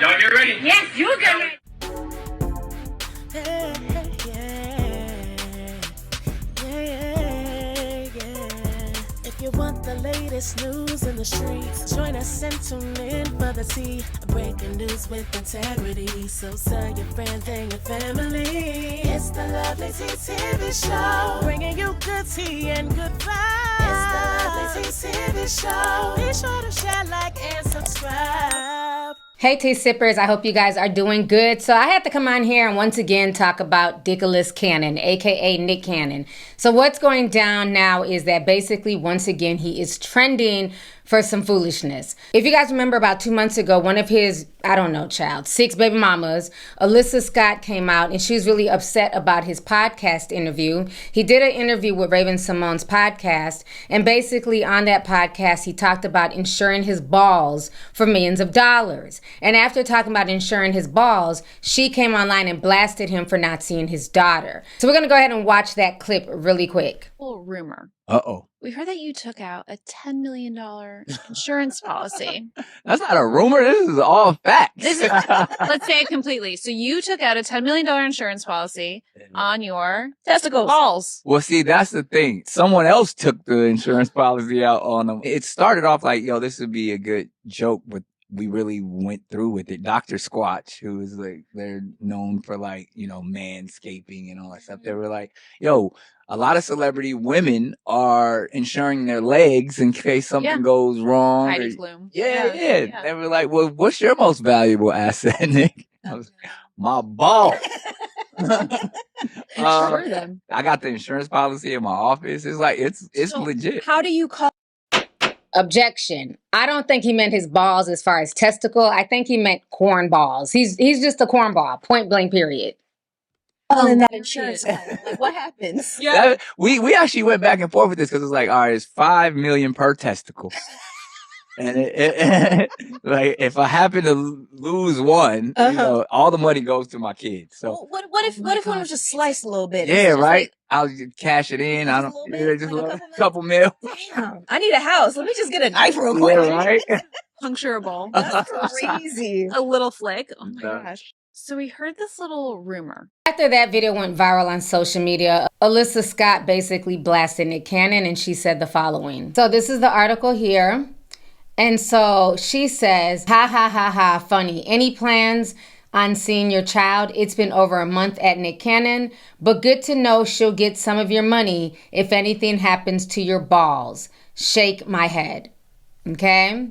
Y'all get ready? Yes, you get ready. If you want the latest news in the streets, join us and tune in for the tea. Breaking news with integrity. So tell your friends and your family. It's the Lovelyti TV show, bringing you good tea and good vibes. It's the Lovelyti TV show. Be sure to share, like, and subscribe. Hey tea sippers, I hope you guys are doing good. So I had to come on here and once again talk about Dickolas Cannon, aka Nick Cannon. So what's going down now is that basically once again he is trending for some foolishness. If you guys remember about 2 months ago, one of his, 6 baby mamas, Alyssa Scott, came out and she was really upset about his podcast interview. He did an interview with Raven Simone's podcast, and basically on that podcast he talked about insuring his balls for millions of dollars. And after talking about insuring his balls, she came online and blasted him for not seeing his daughter. So we're gonna go ahead and watch that clip really quick. Little rumor. Uh-oh. We heard that you took out a $10 million insurance policy. That's not a rumor. This is all facts. Let's say it completely. So you took out a $10 million insurance policy on your testicles. Balls. Well, see, that's the thing. Someone else took the insurance policy out on them. It started off like, yo, this would be a good joke, but we really went through with it. Dr. Squatch, who is like, they're known for like, manscaping and all that stuff. They were like, yo, a lot of celebrity women are insuring their legs in case something goes wrong. Heidi Klum. Yeah. They were like, well, what's your most valuable asset, Nick? I was like, my ball. Insure them. I got the insurance policy in my office. It's like, it's So legit. How do you call? Objection. I don't think he meant his balls as far as testicle. I think he meant corn balls. He's just a cornball, point blank period. In that insurance plan. Like, what happens? Yeah. We actually went back and forth with this because it's like, all right, it's $5 million per testicle. And like, if I happen to lose one, all the money goes to my kids. So Well, what if one was just sliced a little bit? yeah, It's just right. like, I'll just cash it in. I don't. Just a little bit? Just Like a a couple mil. damn, I need a house. Let me just get a knife real quick. Yeah, right. Puncture a ball. That's crazy. A little flick. Oh my Yeah. gosh. So we heard this little rumor. After that video went viral on social media, Alyssa Scott basically blasted Nick Cannon and she said the following. So this is the article here. And so she says, ha ha ha ha, funny. Any plans on seeing your child? It's been over a month at Nick Cannon, but good to know she'll get some of your money if anything happens to your balls. Shake my head. Okay?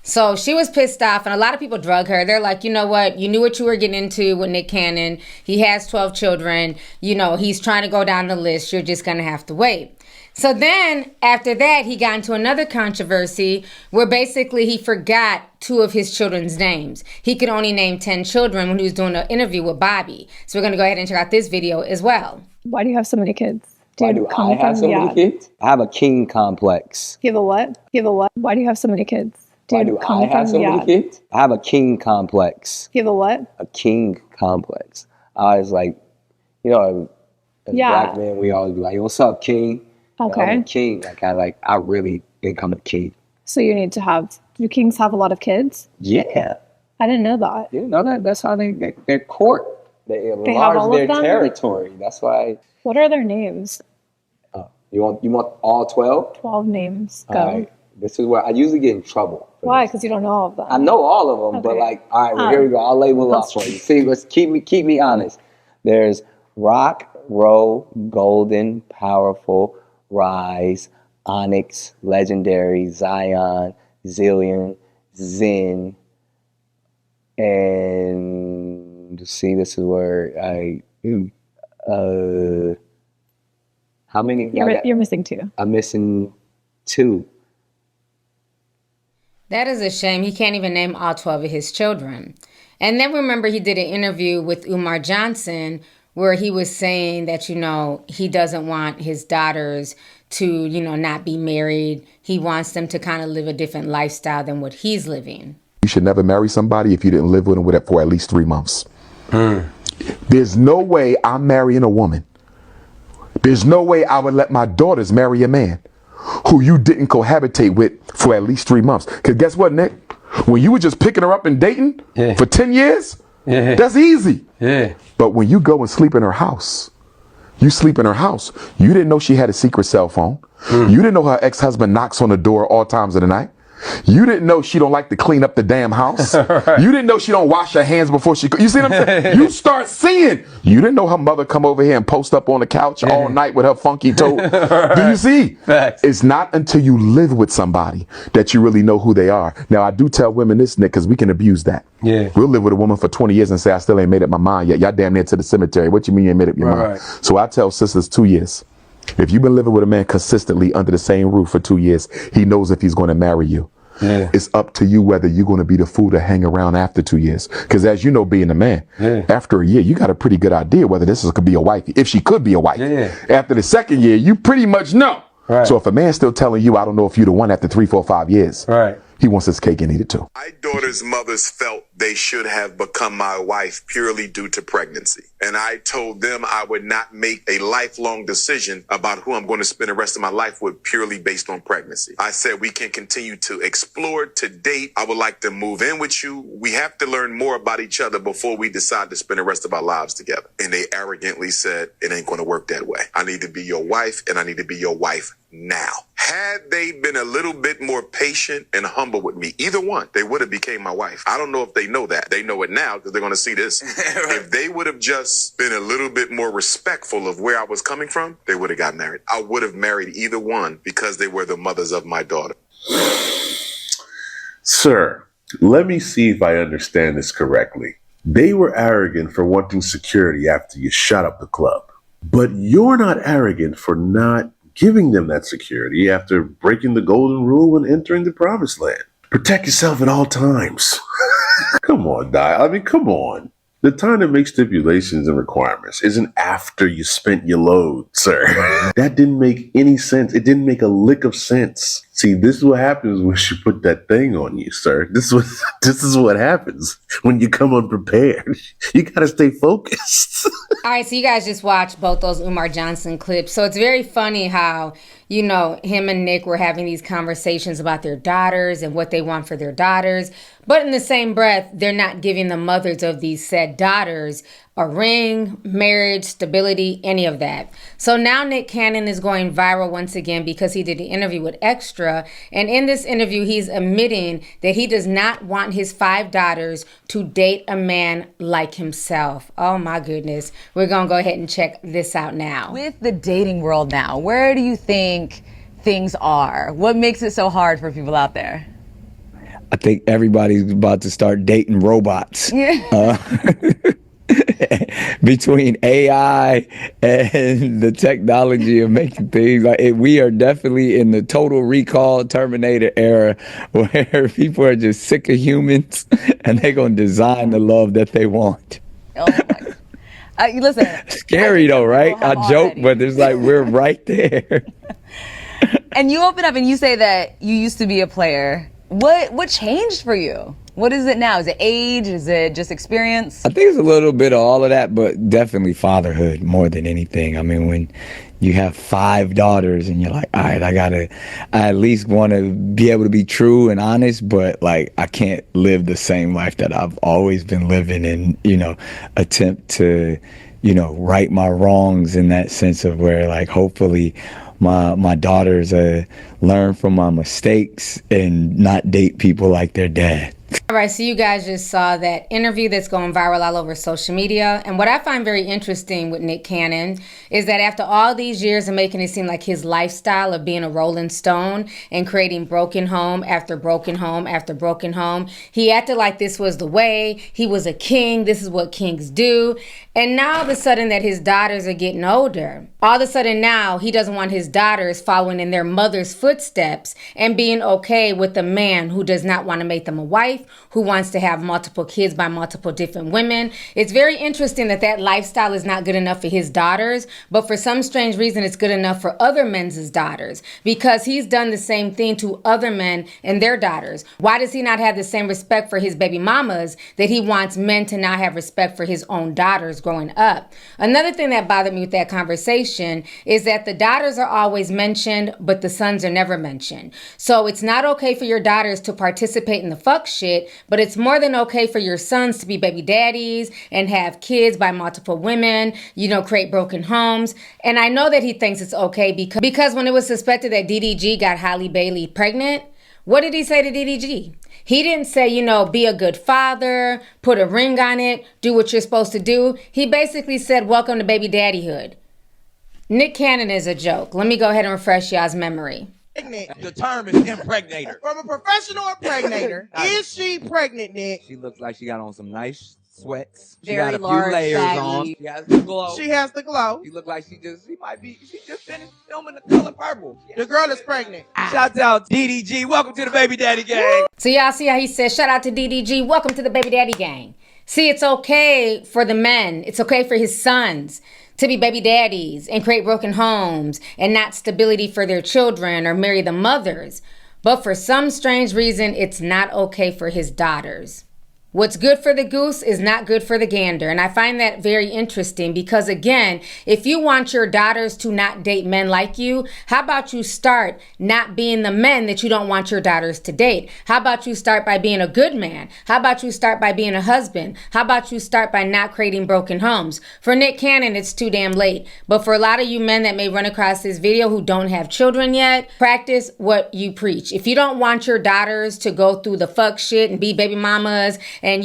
So she was pissed off, and a lot of people drug her. They're like, you know what? You knew what you were getting into with Nick Cannon. He has 12 children. He's trying to go down the list. You're just going to have to wait. So then after that, he got into another controversy where basically he forgot 2 of his children's names. He could only name 10 children when he was doing an interview with Bobby. So we're going to go ahead and check out this video as well. Why do you have so many kids? Why do I have so many kids? I have a king complex. You have a what? Why do you have so many kids? Why do I have so many kids? I have a king complex. You have a what? A king complex. I was like, as black men, we always be like, what's up, king? Okay. I'm a king. I really think I'm a king. So you need to have, do kings have a lot of kids? Yeah. I didn't know that. You didn't know that? That's how their court. They have enlarge all their of them? territory. That's why. What are their names? You want all 12? 12 names. Go. All right. This is where I usually get in trouble. Why? Because you don't know all of them. I know all of them, but Okay. all right, well, here we go. I'll label off for you. See, let's keep me honest. There's rock, roll, golden, powerful, rise, onyx, legendary, Zion, zillion, zen, and see, this is where how many? You're missing 2. I'm missing 2. That is a shame. He can't even name all 12 of his children. And then remember he did an interview with Umar Johnson where he was saying that, he doesn't want his daughters to, not be married. He wants them to kind of live a different lifestyle than what he's living. You should never marry somebody if you didn't live with them for at least 3 months. There's no way I'm marrying a woman. There's no way I would let my daughters marry a man who you didn't cohabitate with for at least 3 months. Because guess what, Nick? When you were just picking her up and dating for 10 years, that's easy. But when you go and sleep in her house, you sleep in her house, you didn't know she had a secret cell phone. You didn't know her ex-husband knocks on the door all times of the night. You didn't know she don't like to clean up the damn house. Right. You didn't know she don't wash her hands before she... You see what I'm saying? You start seeing. You didn't know her mother come over here and post up on the couch all night with her funky toe. Right. Do you see? Facts. It's not until you live with somebody that you really know who they are. Now, I do tell women this, Nick, because we can abuse that. Yeah. We'll live with a woman for 20 years and say, I still ain't made up my mind yet. Y'all damn near to the cemetery. What you mean you ain't made up your mind? So I tell sisters 2 years. If you've been living with a man consistently under the same roof for 2 years, he knows if he's going to marry you. Yeah. It's up to you whether you're going to be the fool to hang around after 2 years. Because as you know, being a man, after a year, you got a pretty good idea whether this could be a wife, if she could be a wife. After the second year, you pretty much know. Right. So if a man's still telling you, I don't know if you're the one after 3, 4, 5 years, he wants his cake and eat it too. My daughter's mothers felt they should have become my wife purely due to pregnancy. And I told them I would not make a lifelong decision about who I'm going to spend the rest of my life with purely based on pregnancy. I said we can continue to explore, to date. I would like to move in with you. We have to learn more about each other before we decide to spend the rest of our lives together. And they arrogantly said, it ain't going to work that way. I need to be your wife, and I need to be your wife now. Had they been a little bit more patient and humble with me, either one, they would have became my wife. I don't know if they know that. They know it now because they're going to see this. If they would have just been a little bit more respectful of where I was coming from, they would have got married. I would have married either one because they were the mothers of my daughter. Sir, let me see if I understand this correctly. They were arrogant for wanting security after you shut up the club. But you're not arrogant for not giving them that security after breaking the golden rule when entering the promised land. Protect yourself at all times. Come on, Di. I mean, come on. The time to make stipulations and requirements isn't after you spent your load, sir. That didn't make any sense. It didn't make a lick of sense. See, this is what happens when she put that thing on you, sir. This is what happens when you come unprepared. You gotta stay focused. All right, so you guys just watched both those Umar Johnson clips. So it's very funny how, you know, him and Nick were having these conversations about their daughters and what they want for their daughters. But in the same breath, they're not giving the mothers of these said daughters a ring, marriage, stability, any of that. So now Nick Cannon is going viral once again because he did an interview with Extra. And in this interview, he's admitting that he does not want his 5 daughters to date a man like himself. Oh my goodness. We're going to go ahead and check this out now. With the dating world now, where do you think things are? What makes it so hard for people out there? I think everybody's about to start dating robots. Yeah. Between AI and the technology of making things like it, we are definitely in the Total Recall Terminator era where people are just sick of humans and they're going to design the love that they want. Oh my. Listen. Scary though, right? I joke, already. But it's like we're right there. And you open up and you say that you used to be a player. What changed for you? What is it now? Is it age? Is it just experience? I think it's a little bit of all of that, but definitely fatherhood more than anything. I mean, when you have 5 daughters and you're like, all right, I at least want to be able to be true and honest, but like I can't live the same life that I've always been living and, you know, attempt to, you know, right my wrongs in that sense of where like hopefully my daughters learn from my mistakes and not date people like their dad. All right, so you guys just saw that interview that's going viral all over social media. And what I find very interesting with Nick Cannon is that after all these years of making it seem like his lifestyle of being a Rolling Stone and creating broken home after broken home after broken home, he acted like this was the way. He was a king. This is what kings do. And now all of a sudden that his daughters are getting older, all of a sudden now he doesn't want his daughters following in their mother's footsteps and being okay with a man who does not want to make them a wife wife who wants to have multiple kids by multiple different women. It's very interesting that that lifestyle is not good enough for his daughters, but for some strange reason, it's good enough for other men's daughters, because he's done the same thing to other men and their daughters. Why does he not have the same respect for his baby mamas that he wants men to now have respect for his own daughters growing up? Another thing that bothered me with that conversation is that the daughters are always mentioned, but the sons are never mentioned. So it's not okay for your daughters to participate in the fuck shit, but it's more than okay for your sons to be baby daddies and have kids by multiple women, create broken homes. And I know that he thinks it's okay because when it was suspected that DDG got Halle Bailey pregnant, what did he say to DDG? He didn't say, be a good father, put a ring on it, do what you're supposed to do. He basically said, welcome to baby daddyhood. Nick Cannon is a joke. Let me go ahead and refresh y'all's memory. The term is impregnator. From a professional impregnator, is she pregnant, Nick? She looks like she got on some nice sweats. She Very got a large, few layers baggy. on. She has the glow. She has the glow. She look like she just finished filming The Color Purple. The girl is pregnant. Shouts out DDG. Welcome to the Baby Daddy Gang. So y'all see how he says, shout out to DDG. Welcome to the Baby Daddy Gang. See, it's okay for the men. It's okay for his sons to be baby daddies and create broken homes and not stability for their children or marry the mothers. But for some strange reason, it's not okay for his daughters. What's good for the goose is not good for the gander. And I find that very interesting because, again, if you want your daughters to not date men like you, how about you start not being the men that you don't want your daughters to date? How about you start by being a good man? How about you start by being a husband? How about you start by not creating broken homes? For Nick Cannon, it's too damn late. But for a lot of you men that may run across this video who don't have children yet, practice what you preach. If you don't want your daughters to go through the fuck shit and be baby mamas and,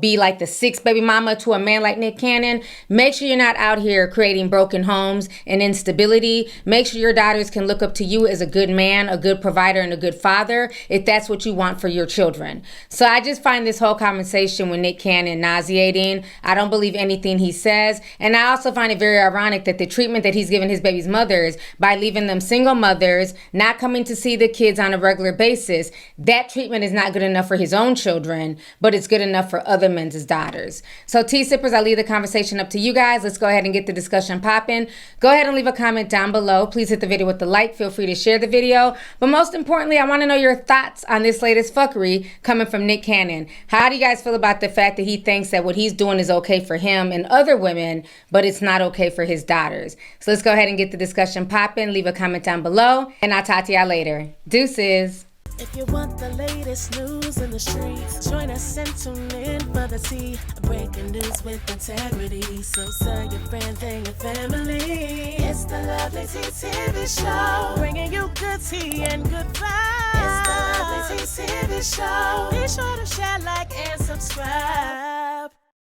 be like the sixth baby mama to a man like Nick Cannon, make sure you're not out here creating broken homes and instability. Make sure your daughters can look up to you as a good man, a good provider, and a good father, if that's what you want for your children. So I just find this whole conversation with Nick Cannon nauseating. I don't believe anything he says. And I also find it very ironic that the treatment that he's given his baby's mothers by leaving them single mothers, not coming to see the kids on a regular basis, that treatment is not good enough for his own children, but it's good enough for other men's daughters. So T-Sippers, I'll leave the conversation up to you guys. Let's go ahead and get the discussion popping. Go ahead and leave a comment down below. Please hit the video with the like. Feel free to share the video. But most importantly, I want to know your thoughts on this latest fuckery coming from Nick Cannon. How do you guys feel about the fact that he thinks that what he's doing is okay for him and other women, but it's not okay for his daughters? So let's go ahead and get the discussion popping. Leave a comment down below, and I'll talk to y'all later. Deuces. If you want the latest news in the streets, join us and tune in for the tea. Breaking news with integrity. So tell your friends and your family. It's the Lovelyti TV show, bringing you good tea and good vibes. It's the Lovelyti TV show. Be sure to share, like, and subscribe.